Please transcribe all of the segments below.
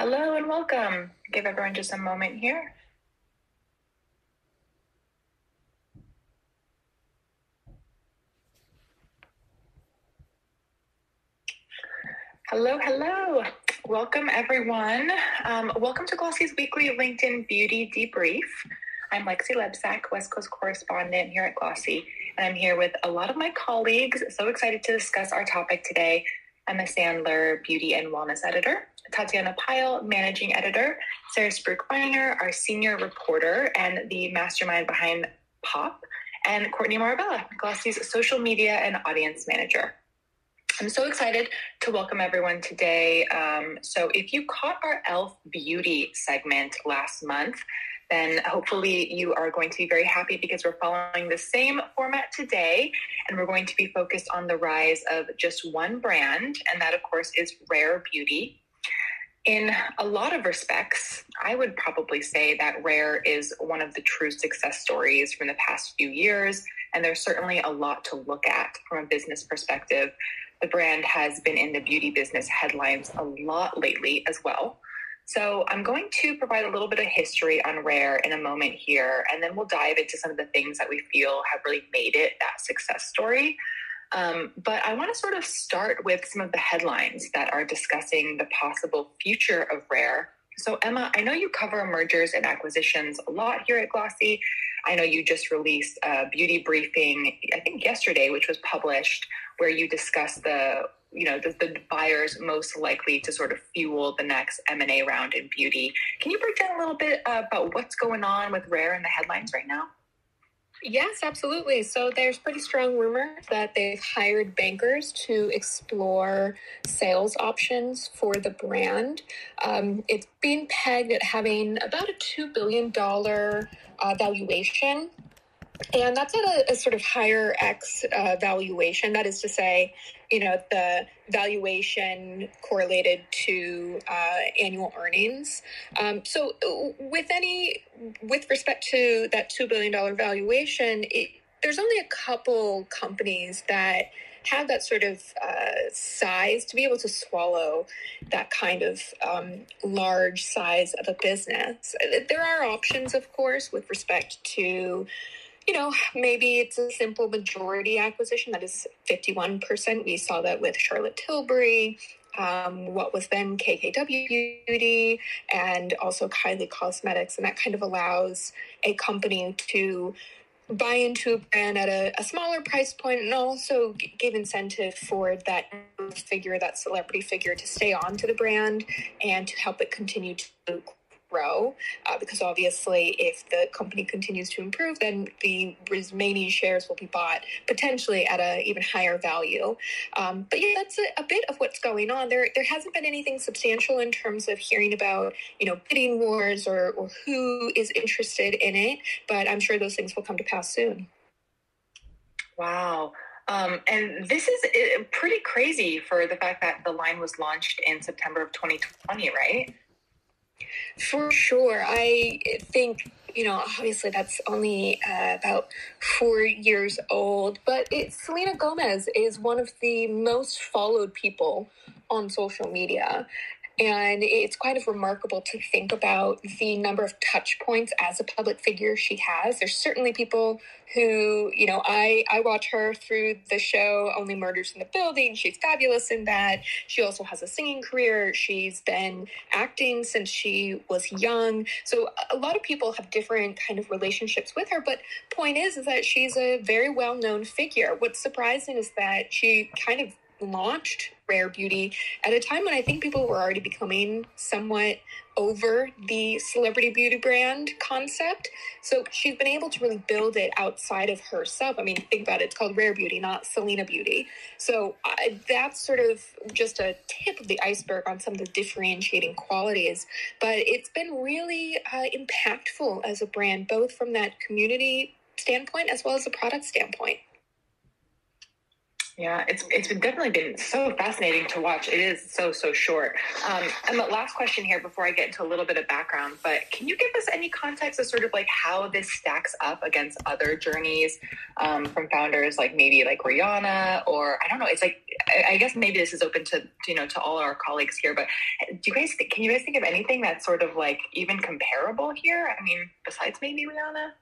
Hello and welcome. Give everyone just a moment here. Hello. Welcome everyone. Welcome to Glossy's weekly LinkedIn Beauty Debrief. I'm Lexi Lebsack, West Coast correspondent here at Glossy, and I'm here with a lot of my colleagues. So excited to discuss our topic today. Emma Sandler, Beauty and Wellness Editor, Tatiana Pyle, Managing Editor, Sarah Spruik-Weiner, our Senior Reporter and the mastermind behind POP, and Courtney Marabella, Glossy's Social Media and Audience Manager. I'm so excited to welcome everyone today. So if you caught our e.l.f. Beauty segment last month, then hopefully you are going to be very happy because we're following the same format today, and we're going to be focused on the rise of just one brand, and that, of course, is Rare Beauty. In a lot of respects, I would probably say that Rare is one of the true success stories from the past few years, and there's certainly a lot to look at from a business perspective. The brand has been in the beauty business headlines a lot lately as well. So I'm going to provide a little bit of history on Rare in a moment here, and then we'll dive into some of the things that we feel have really made it that success story. But I want to sort of start with some of the headlines that are discussing the possible future of Rare. So Emma, I know you cover mergers and acquisitions a lot here at Glossy. I know you just released a beauty briefing, I think yesterday, which was published, where you discussed the buyers most likely to sort of fuel the next M&A round in beauty. Can you break down a little bit about what's going on with Rare in the headlines right now? Yes, absolutely. So there's pretty strong rumor that they've hired bankers to explore sales options for the brand. It's being pegged at having about a $2 billion valuation. And that's at a sort of higher X valuation. That is to say, the valuation correlated to annual earnings. So with respect to that $2 billion valuation, there's only a couple companies that have that sort of size to be able to swallow that kind of large size of a business. There are options, of course, with respect to maybe it's a simple majority acquisition that is 51%. We saw that with Charlotte Tilbury, what was then KKW Beauty, and also Kylie Cosmetics. And that kind of allows a company to buy into a brand at a smaller price point and also give incentive for that celebrity figure to stay on to the brand and to help it continue to grow, because obviously if the company continues to improve, then the remaining shares will be bought potentially at an even higher value. But yeah, that's a bit of what's going on. There hasn't been anything substantial in terms of hearing about, bidding wars or who is interested in it, but I'm sure those things will come to pass soon. Wow. And this is pretty crazy for the fact that the line was launched in September of 2020, right? For sure. I think, obviously that's only about 4 years old, but Selena Gomez is one of the most followed people on social media. And it's kind of remarkable to think about the number of touch points as a public figure she has. There's certainly people who, I watch her through the show Only Murders in the Building. She's fabulous in that. She also has a singing career. She's been acting since she was young. So a lot of people have different kind of relationships with her. But point is that she's a very well-known figure. What's surprising is that she kind of launched Rare Beauty at a time when I think people were already becoming somewhat over the celebrity beauty brand concept. So she's been able to really build it outside of herself. I mean, think about it. It's called Rare Beauty, not Selena Beauty. So that's sort of just a tip of the iceberg on some of the differentiating qualities. But it's been really impactful as a brand, both from that community standpoint as well as a product standpoint. Yeah, it's definitely been so fascinating to watch. It is so short. And the last question here before I get into a little bit of background, but can you give us any context of sort of like how this stacks up against other journeys from founders like maybe like Rihanna, or I don't know. It's like I guess maybe this is open to to all our colleagues here. But can you guys think of anything that's sort of like even comparable here? I mean, besides maybe Rihanna.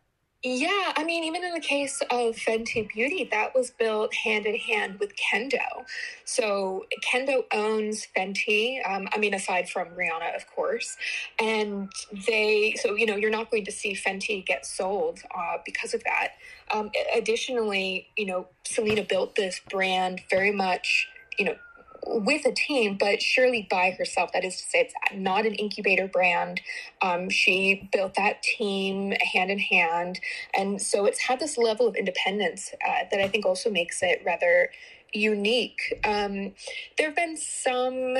Yeah, I mean, even in the case of Fenty Beauty, that was built hand in hand with Kendo. So Kendo owns Fenty, I mean, aside from Rihanna, of course. And you're not going to see Fenty get sold because of that. Additionally, Selena built this brand very much, with a team, but surely by herself. That is to say, it's not an incubator brand. She built that team hand in hand. And so it's had this level of independence that I think also makes it rather unique. There have been some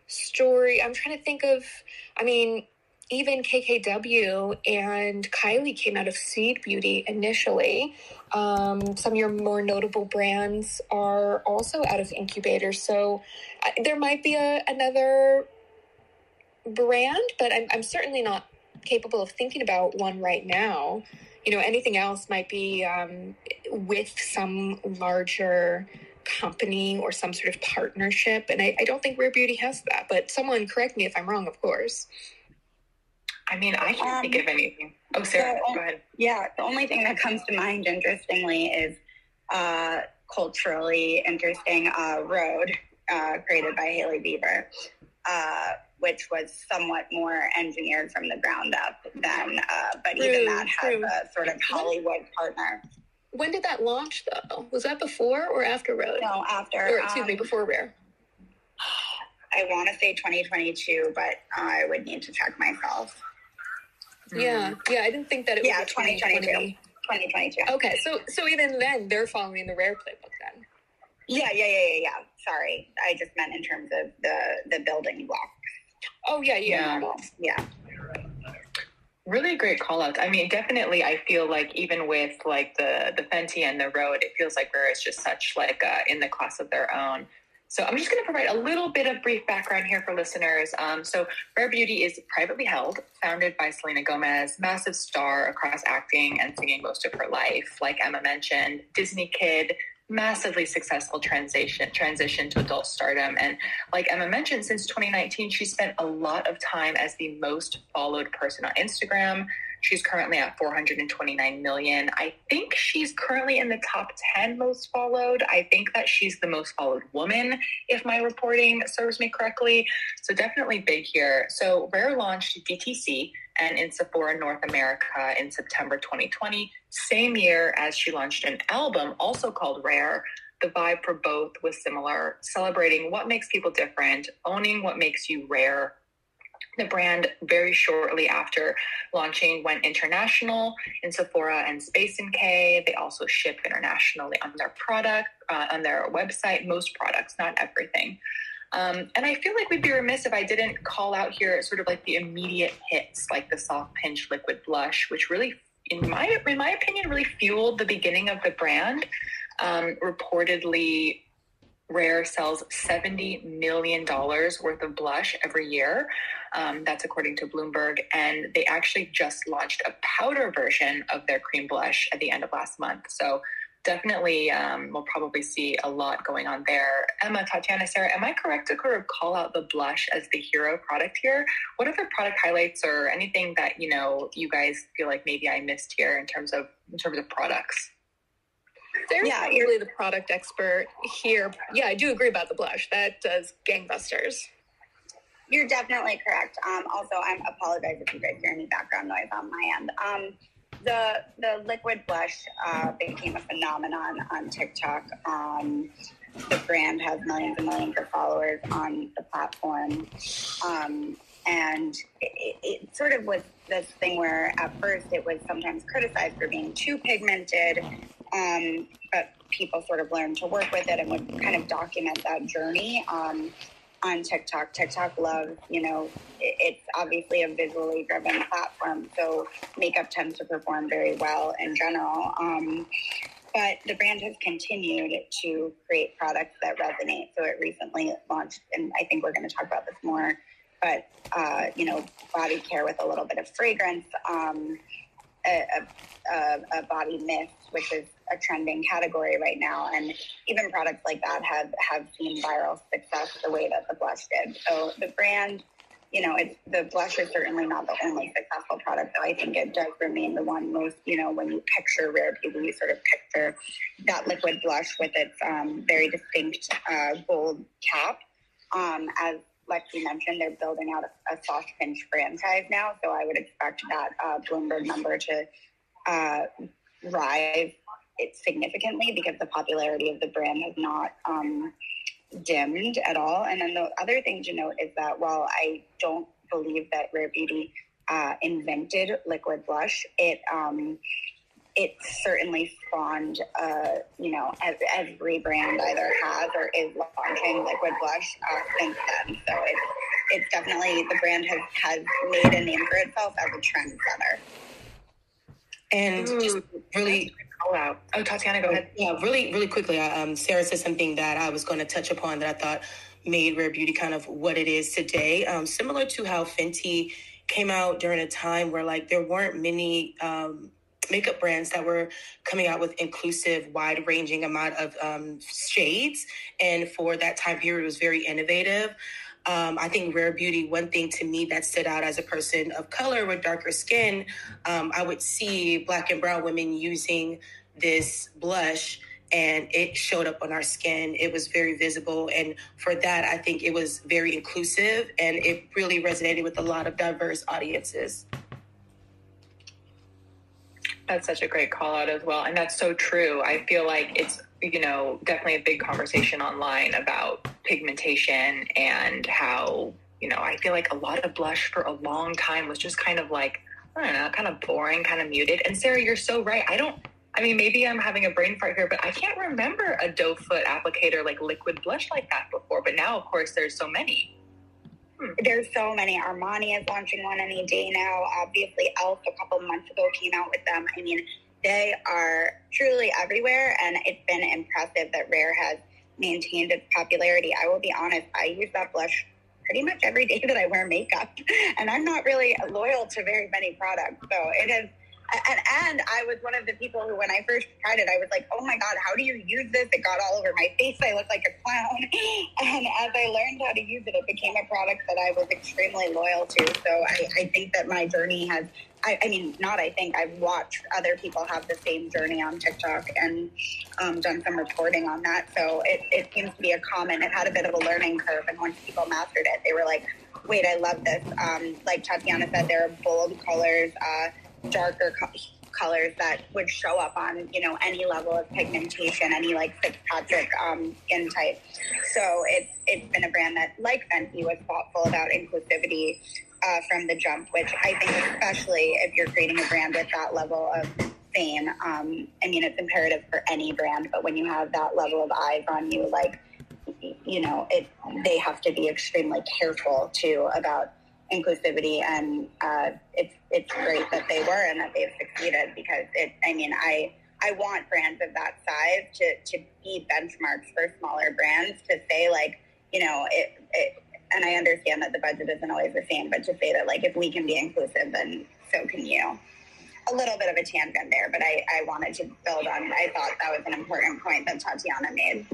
story, I'm trying to think of, even KKW and Kylie came out of Seed Beauty initially. Some of your more notable brands are also out of incubators. So there might be another brand, but I'm certainly not capable of thinking about one right now. Anything else might be with some larger company or some sort of partnership. And I don't think Rare Beauty has that, but someone correct me if I'm wrong, of course. I mean, I can't think of anything. Oh, Sarah, go ahead. Yeah, the only thing that comes to mind, interestingly, is culturally interesting Rhode, created by Hailey Bieber, which was somewhat more engineered from the ground up than, but even that has a sort of Hollywood partner. When did that launch, though? Was that before or after Rhode? No, after. Or, excuse me, before Rare. I want to say 2022, but I would need to check myself. Yeah, I didn't think that it was 2022. 2022. Okay, so even then, they're following the Rare playbook then. Yeah. Sorry, I just meant in terms of the building blocks. Oh, yeah. Really great call out. I mean, definitely, I feel like even with like the Fenty and the Rhode, it feels like Rare is just such like in the class of their own. So I'm just going to provide a little bit of brief background here for listeners. So Rare Beauty is privately held, founded by Selena Gomez, massive star across acting and singing most of her life. Like Emma mentioned, Disney kid, massively successful transition to adult stardom. And like Emma mentioned, since 2019, she spent a lot of time as the most followed person on Instagram. She's currently at 429 million. I think she's currently in the top 10 most followed. I think that she's the most followed woman, if my reporting serves me correctly. So definitely big here. So Rare launched DTC and in Sephora North America in September 2020, same year as she launched an album also called Rare. The vibe for both was similar, celebrating what makes people different, owning what makes you rare. The brand very shortly after launching went international in Sephora and Space NK. They also ship internationally on their product, on their website, most products, not everything. And I feel like we'd be remiss if I didn't call out here sort of like the immediate hits, like the Soft Pinch Liquid Blush, which really, in my opinion, really fueled the beginning of the brand. Reportedly, Rare sells $70 million worth of blush every year. That's according to Bloomberg. And they actually just launched a powder version of their cream blush at the end of last month. So definitely we'll probably see a lot going on there. Emma, Tatiana, Sarah, am I correct to sort of call out the blush as the hero product here? What other product highlights or anything that, you guys feel like maybe I missed here in terms of products? Sarah's probably the product expert here. Yeah, I do agree about the blush. That does gangbusters. You're definitely correct. Also, I apologize if you guys hear any background noise on my end. The liquid blush became a phenomenon on TikTok. The brand has millions and millions of followers on the platform. And it sort of was this thing where at first it was sometimes criticized for being too pigmented, but people sort of learned to work with it and would kind of document that journey on TikTok. TikTok loves, it's obviously a visually driven platform, so makeup tends to perform very well in general. But the brand has continued to create products that resonate. So it recently launched, and I think we're going to talk about this more, but, body care with a little bit of fragrance, a body mist, which is a trending category right now. And even products like that have seen viral success the way that the blush did. So the brand, the blush is certainly not the only successful product, though I think it does remain the one most, when you picture Rare Beauty, you sort of picture that liquid blush with its very distinct gold cap. As Lexi mentioned, they're building out a Soft Pinch franchise now, so I would expect that Bloomberg number to rise it significantly because the popularity of the brand has not dimmed at all. And then the other thing to note is that while I don't believe that Rare Beauty invented liquid blush, it certainly spawned, as every brand either has or is launching liquid blush since then. So it's definitely, the brand has made a name for itself as a trendsetter. And just really... Oh, Tatiana, go ahead. Yeah, really, really quickly. Sarah said something that I was going to touch upon that I thought made Rare Beauty kind of what it is today. Similar to how Fenty came out during a time where there weren't many makeup brands that were coming out with inclusive, wide-ranging amount of shades. And for that time period, it was very innovative. I think Rare Beauty, one thing to me that stood out as a person of color with darker skin, I would see Black and brown women using this blush and it showed up on our skin. It was very visible. And for that, I think it was very inclusive and it really resonated with a lot of diverse audiences. That's such a great call out as well. And that's so true. I feel like it's, definitely a big conversation online about pigmentation and how, I feel like a lot of blush for a long time was just kind of kind of boring, kind of muted. And Sarah, you're so right. Maybe I'm having a brain fart here, but I can't remember a doe foot applicator liquid blush like that before. But now, of course, there's so many. There's so many. Armani is launching one any day now. Obviously, e.l.f. a couple months ago came out with them. They are truly everywhere, and it's been impressive that Rare has maintained its popularity. I will be honest, I use that blush pretty much every day that I wear makeup, and I'm not really loyal to very many products. So it is, and I was one of the people who, when I first tried it, I was like, oh my God, how do you use this? It got all over my face. I looked like a clown. And as I learned how to use it, it became a product that I was extremely loyal to. So I think that my journey has, I've watched other people have the same journey on TikTok and done some reporting on that. So it seems to be a common, it had a bit of a learning curve. And once people mastered it, they were like, wait, I love this. Like Tatiana said, there are bold colors, darker colors that would show up on, any level of pigmentation, any Fitzpatrick skin type. So it's been a brand that, like Fenty, was thoughtful about inclusivity from the jump, which I think, especially if you're creating a brand with that level of fame, it's imperative for any brand, but when you have that level of eyes on you, they have to be extremely careful too about inclusivity, and it's great that they were and that they've succeeded, because I want brands of that size to be benchmarks for smaller brands, to say and I understand that the budget isn't always the same, but to say that if we can be inclusive, then so can you. A little bit of a tangent there, but I wanted to build on, I thought that was an important point that Tatiana made.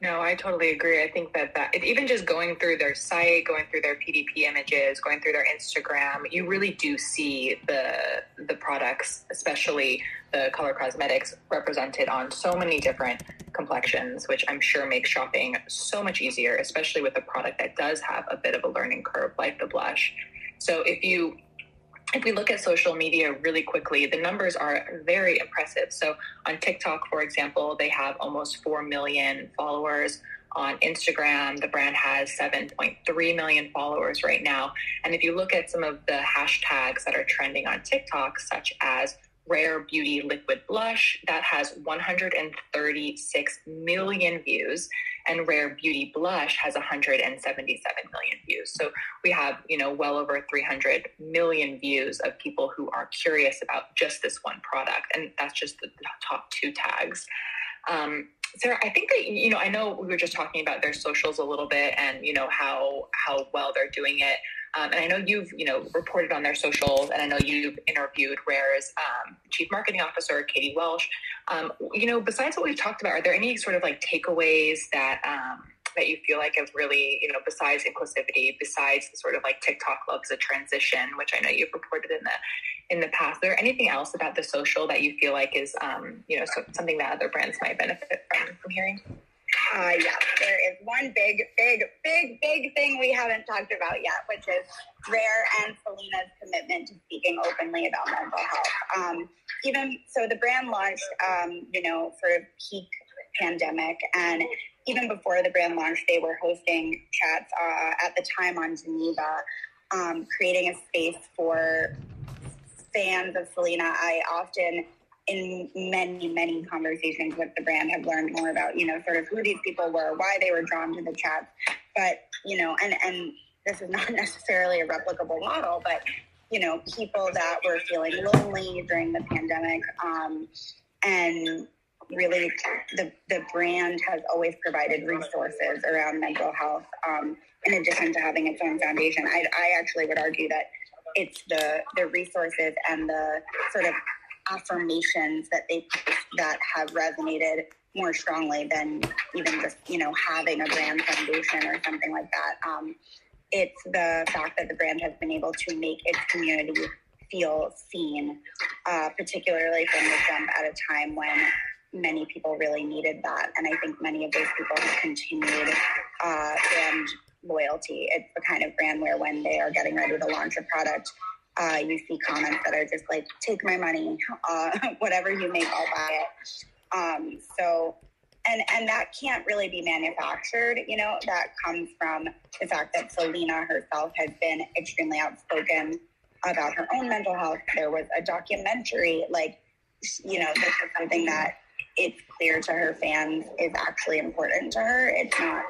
No, I totally agree. I think that even just going through their site, going through their PDP images, going through their Instagram, you really do see the products, especially the color cosmetics, represented on so many different complexions, which I'm sure makes shopping so much easier, especially with a product that does have a bit of a learning curve like the blush. So if we look at social media really quickly, the numbers are very impressive. So on TikTok, for example, they have almost 4 million followers. On Instagram, the brand has 7.3 million followers right now. And if you look at some of the hashtags that are trending on TikTok, such as Rare Beauty Liquid Blush that has 136 million views, and Rare Beauty Blush has 177 million views. So we have, well over 300 million views of people who are curious about just this one product. And that's just the top 2 tags. Sarah, I think that, I know we were just talking about their socials a little bit and, how well they're doing it. And I know you've, reported on their socials, and I know you've interviewed Rare's Chief Marketing Officer, Katie Welsh. Besides what we've talked about, are there any sort of like takeaways that that you feel like have really, besides inclusivity, besides the sort of like TikTok loves a transition, which I know you've reported in the past? Is there anything else about the social that you feel like is, something that other brands might benefit from hearing? Yes, there is one big thing we haven't talked about yet, which is Rare and Selena's commitment to speaking openly about mental health. Even so, the brand launched, sort of peak pandemic, and even before the brand launched, they were hosting chats at the time on Geneva, creating a space for fans of Selena. I often, in many conversations with the brand, have learned more about, sort of who these people were, why they were drawn to the chats. But, and this is not necessarily a replicable model, but, people that were feeling lonely during the pandemic, and really the brand has always provided resources around mental health, in addition to having its own foundation. I actually would argue that it's the resources and the sort of affirmations that they post that have resonated more strongly than even just, having a brand foundation or something like that. It's the fact that the brand has been able to make its community feel seen, particularly from the jump at a time when many people really needed that. And I think many of those people have continued brand loyalty. It's the kind of brand where when they are getting ready to launch a product, you see comments that are just like, take my money, whatever you make, I'll buy it. And that can't really be manufactured, that comes from the fact that Selena herself has been extremely outspoken about her own mental health. There was a documentary, this is something that it's clear to her fans is actually important to her. It's not,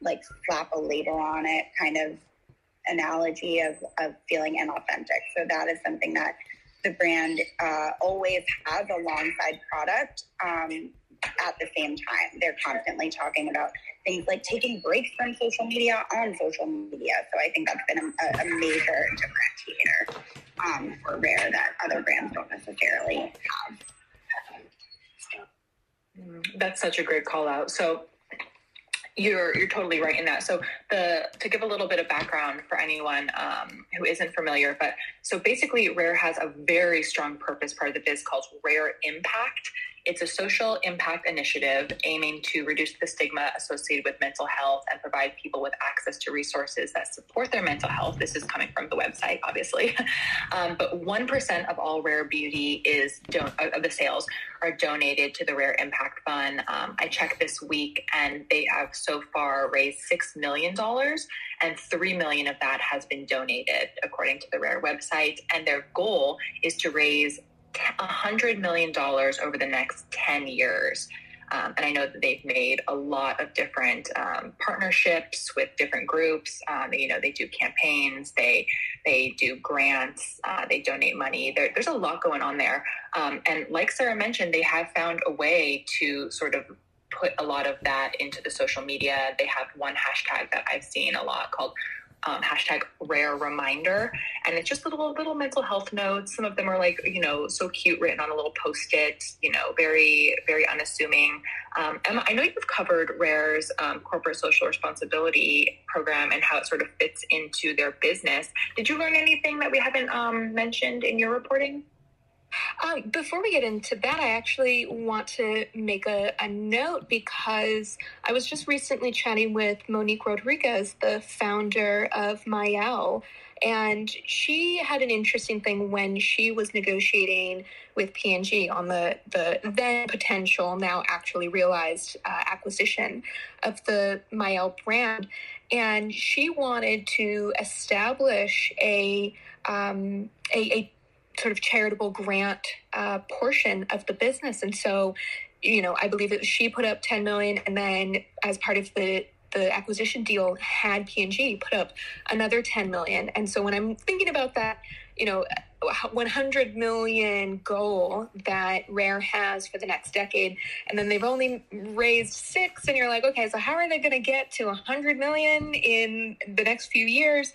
like slap a label on it kind of analogy of feeling inauthentic. So that is something that the brand always has alongside product. At the same time, they're constantly talking about things like taking breaks from social media on social media. So I think that's been a major differentiator for Rare that other brands don't necessarily have. That's such a great call out. So you're totally right in that. So to give a little bit of background for anyone who isn't familiar, but so basically Rare has a very strong purpose part of the biz called Rare Impact. It's a social impact initiative aiming to reduce the stigma associated with mental health and provide people with access to resources that support their mental health. This is coming from the website, obviously. But 1% of all Rare Beauty of the sales are donated to the Rare Impact Fund. I checked this week, and they have so far raised $6 million, and $3 million of that has been donated, according to the Rare website. And their goal is to raise $100 million over the next 10 years. And I know that they've made a lot of different partnerships with different groups. They do campaigns, they do grants, they donate money. There's a lot going on there. And like Sarah mentioned, they have found a way to sort of put a lot of that into the social media. They have one hashtag that I've seen a lot called hashtag Rare Reminder, and it's just little mental health notes. Some of them are like, so cute, written on a little Post-it, very, very unassuming. Emma, I know you've covered Rare's corporate social responsibility program and how it sort of fits into their business. Did you learn anything that we haven't mentioned in your reporting? Before we get into that, I actually want to make a note because I was just recently chatting with Monique Rodriguez, the founder of Mayel, and she had an interesting thing when she was negotiating with P&G on the then potential, now actually realized acquisition of the Mayel brand. And she wanted to establish a sort of charitable grant portion of the business. And so, I believe that she put up 10 million, and then as part of the acquisition deal, had P&G put up another 10 million. And so when I'm thinking about that, 100 million goal that Rare has for the next decade, and then they've only raised 6, and you're like, okay, so how are they going to get to 100 million in the next few years?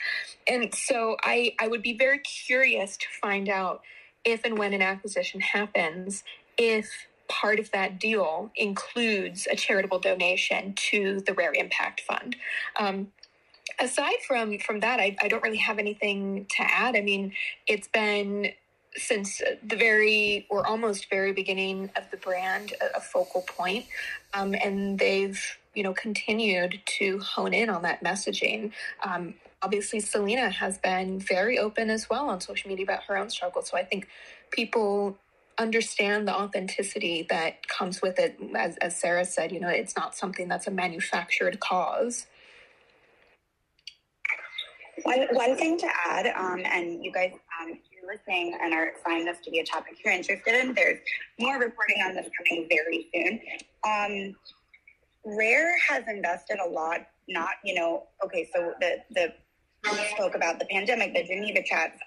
And so I would be very curious to find out if and when an acquisition happens, if part of that deal includes a charitable donation to the Rare Impact Fund. Aside from that, I don't really have anything to add. I mean, it's been since the very or almost very beginning of the brand a focal point, and they've continued to hone in on that messaging. Obviously, Selena has been very open as well on social media about her own struggle. So I think people understand the authenticity that comes with it. As Sarah said, it's not something that's a manufactured cause. One thing to add, and you guys, if you're listening and find this to be a topic you're interested in, there's more reporting on this coming very soon. Rare has invested a lot, so the we spoke about the pandemic, the Geneva chats,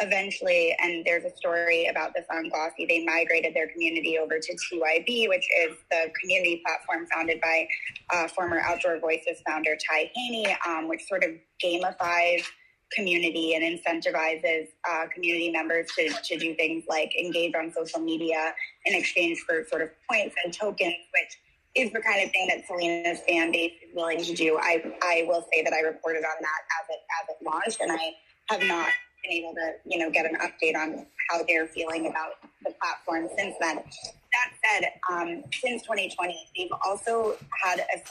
eventually, and there's a story about this on Glossy. They migrated their community over to TYB, which is the community platform founded by former Outdoor Voices founder Ty Haney, which sort of gamifies community and incentivizes community members to do things like engage on social media in exchange for sort of points and tokens, which is the kind of thing that Selena's fan base is willing to do. I will say that I reported on that as it launched, and I have not been able to, get an update on how they're feeling about the platform since then. That said, since 2020, they've also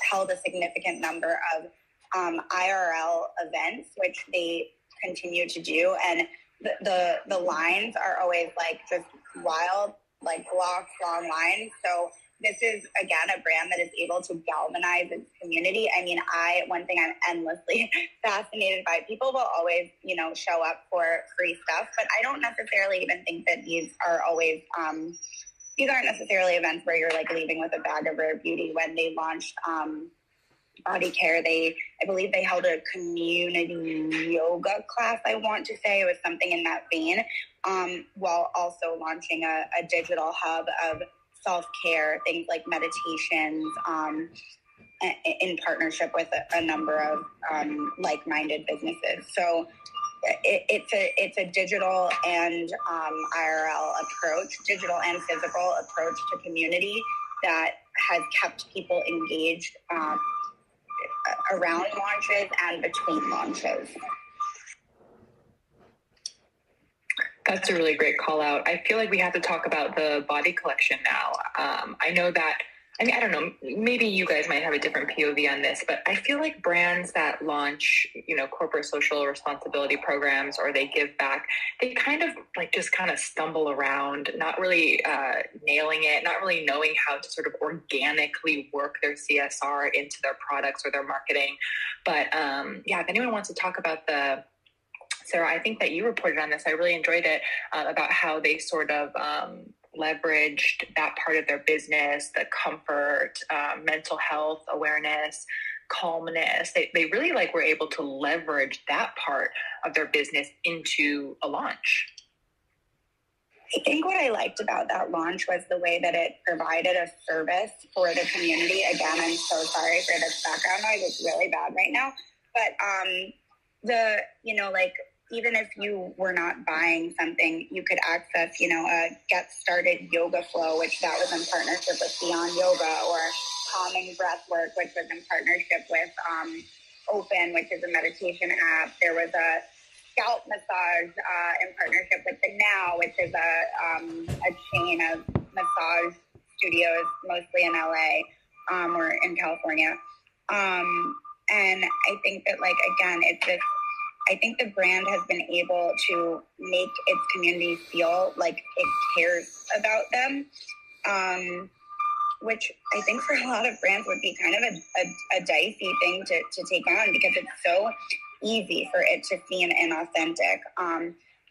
held a significant number of IRL events, which they continue to do, and the lines are always like just wild, like blocks long lines. So this is, again, a brand that is able to galvanize its community. I mean, one thing I'm endlessly fascinated by, people will always, show up for free stuff, but I don't necessarily even think that these are always, these aren't necessarily events where you're like leaving with a bag of Rare Beauty. When they launched Body Care, I believe they held a community yoga class, I want to say. It was something in that vein, while also launching a digital hub of self-care, things like meditations, in partnership with a number of like-minded businesses. So it's a digital and IRL approach, digital and physical approach to community that has kept people engaged around launches and between launches. That's a really great call out. I feel like we have to talk about the body collection now. I know that, I don't know, maybe you guys might have a different POV on this, but I feel like brands that launch, corporate social responsibility programs, or they give back, they kind of stumble around, not really nailing it, not really knowing how to sort of organically work their CSR into their products or their marketing. But if anyone wants to talk about Sarah, I think that you reported on this. I really enjoyed it, about how they sort of leveraged that part of their business, the comfort, mental health awareness, calmness. They really were able to leverage that part of their business into a launch. I think what I liked about that launch was the way that it provided a service for the community. Again, I'm so sorry for this background noise. It's really bad right now. But even if you were not buying something, you could access, a Get Started Yoga Flow, which that was in partnership with Beyond Yoga, or Calming Breathwork, which was in partnership with Open, which is a meditation app. There was a scalp massage in partnership with The Now, which is a chain of massage studios, mostly in LA or in California. And I think that, again, it's this. I think the brand has been able to make its community feel like it cares about them, which I think for a lot of brands would be kind of a dicey thing to take on, because it's so easy for it to seem inauthentic.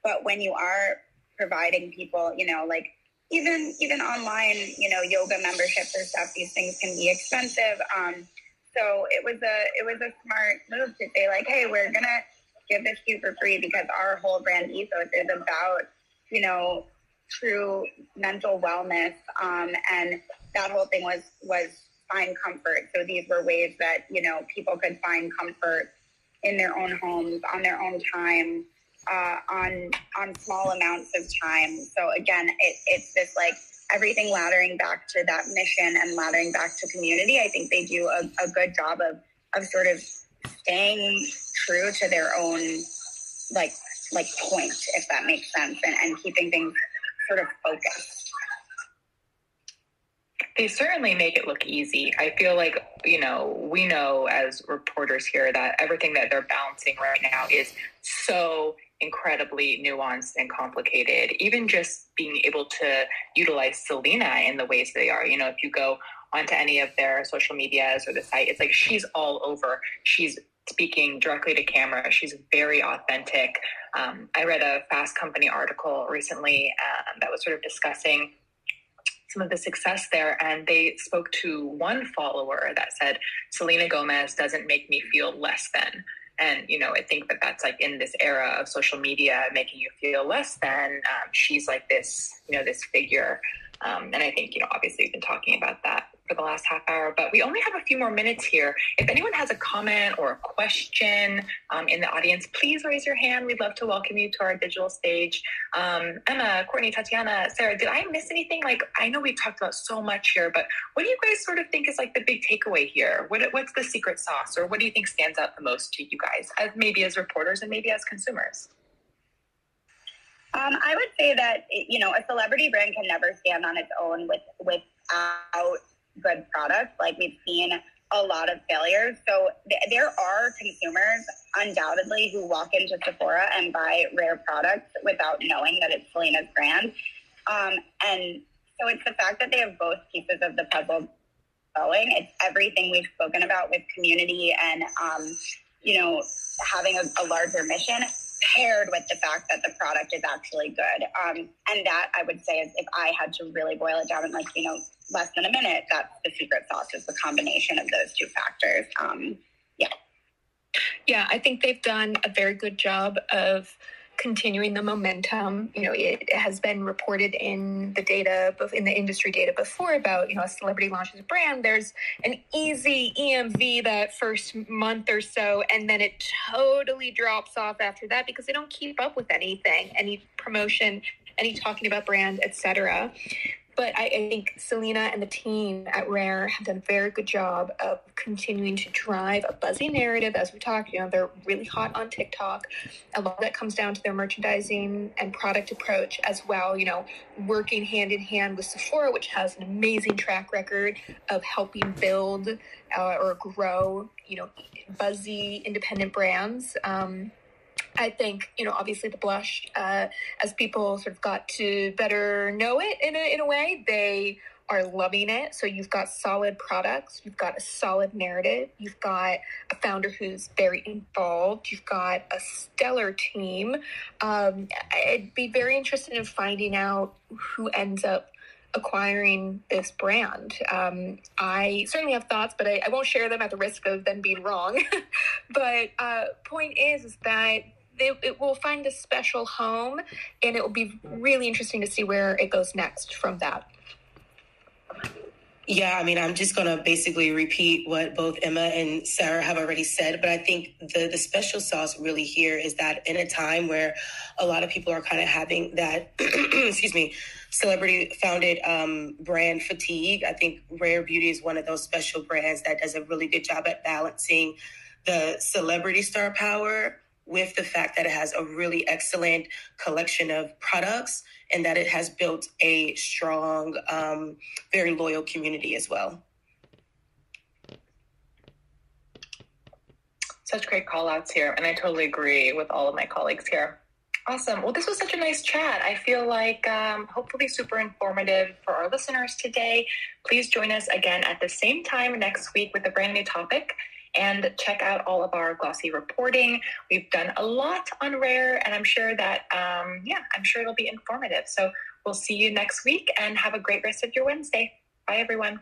But when you are providing people, like even online, yoga memberships or stuff, these things can be expensive. So it was a smart move to say like, hey, we're going to give this to you for free because our whole brand ethos is about, true mental wellness. And that whole thing was find comfort. So these were ways that, people could find comfort in their own homes, on their own time, on small amounts of time. So again, it's this like everything laddering back to that mission and laddering back to community. I think they do a good job of sort of staying true to their own like point, if that makes sense, and keeping things sort of focused. They certainly make it look easy. I feel like, we know as reporters here that everything that they're balancing right now is so incredibly nuanced and complicated. Even just being able to utilize Selena in the ways they are. If you go onto any of their social medias or the site, it's like she's all over. She's speaking directly to camera. She's very authentic. I read a Fast Company article recently that was sort of discussing some of the success there, and they spoke to one follower that said, Selena Gomez doesn't make me feel less than. And, I think that that's like in this era of social media making you feel less than, she's like this, this figure. And I think, obviously we've been talking about that for the last half hour, but we only have a few more minutes here. If anyone has a comment or a question in the audience, please raise your hand. We'd love to welcome you to our digital stage. Emma, Courtney, Tatiana, Sarah, did I miss anything? Like, I know we've talked about so much here, but what do you guys sort of think is like the big takeaway here? What's the secret sauce, or what do you think stands out the most to you guys, maybe as reporters and maybe as consumers? I would say that, a celebrity brand can never stand on its own without good products. Like, we've seen a lot of failures. So there are consumers undoubtedly who walk into Sephora and buy rare products without knowing that it's Selena's brand. And so it's the fact that they have both pieces of the puzzle going. It's everything we've spoken about with community and, having a larger mission, paired with the fact that the product is actually good. And that, I would say, is if I had to really boil it down in less than a minute, that's the secret sauce, is the combination of those two factors. Yeah, I think they've done a very good job of continuing the momentum. It has been reported in the data, in the industry data before about, a celebrity launches a brand, there's an easy EMV that first month or so, and then it totally drops off after that because they don't keep up with anything, any promotion, any talking about brand, etc. But I think Selena and the team at Rare have done a very good job of continuing to drive a buzzy narrative. As we talked, they're really hot on TikTok. A lot of that comes down to their merchandising and product approach as well, working hand in hand with Sephora, which has an amazing track record of helping build or grow, buzzy independent brands. I think, obviously the blush, as people sort of got to better know it in a way, they are loving it. So you've got solid products, you've got a solid narrative, you've got a founder who's very involved, you've got a stellar team. I'd be very interested in finding out who ends up acquiring this brand. I certainly have thoughts, but I won't share them at the risk of them being wrong. But point is that it will find a special home, and it will be really interesting to see where it goes next from that. Yeah, I'm just going to basically repeat what both Emma and Sarah have already said, but I think the special sauce really here is that in a time where a lot of people are kind of having that, celebrity-founded brand fatigue, I think Rare Beauty is one of those special brands that does a really good job at balancing the celebrity star power with the fact that it has a really excellent collection of products and that it has built a strong, very loyal community as well. Such great call outs here. And I totally agree with all of my colleagues here. Awesome. Well, this was such a nice chat. I feel like hopefully super informative for our listeners today. Please join us again at the same time next week with a brand new topic. and check out all of our glossy reporting. We've done a lot on Rare, and I'm sure that, I'm sure it'll be informative. So we'll see you next week, and have a great rest of your Wednesday. Bye, everyone.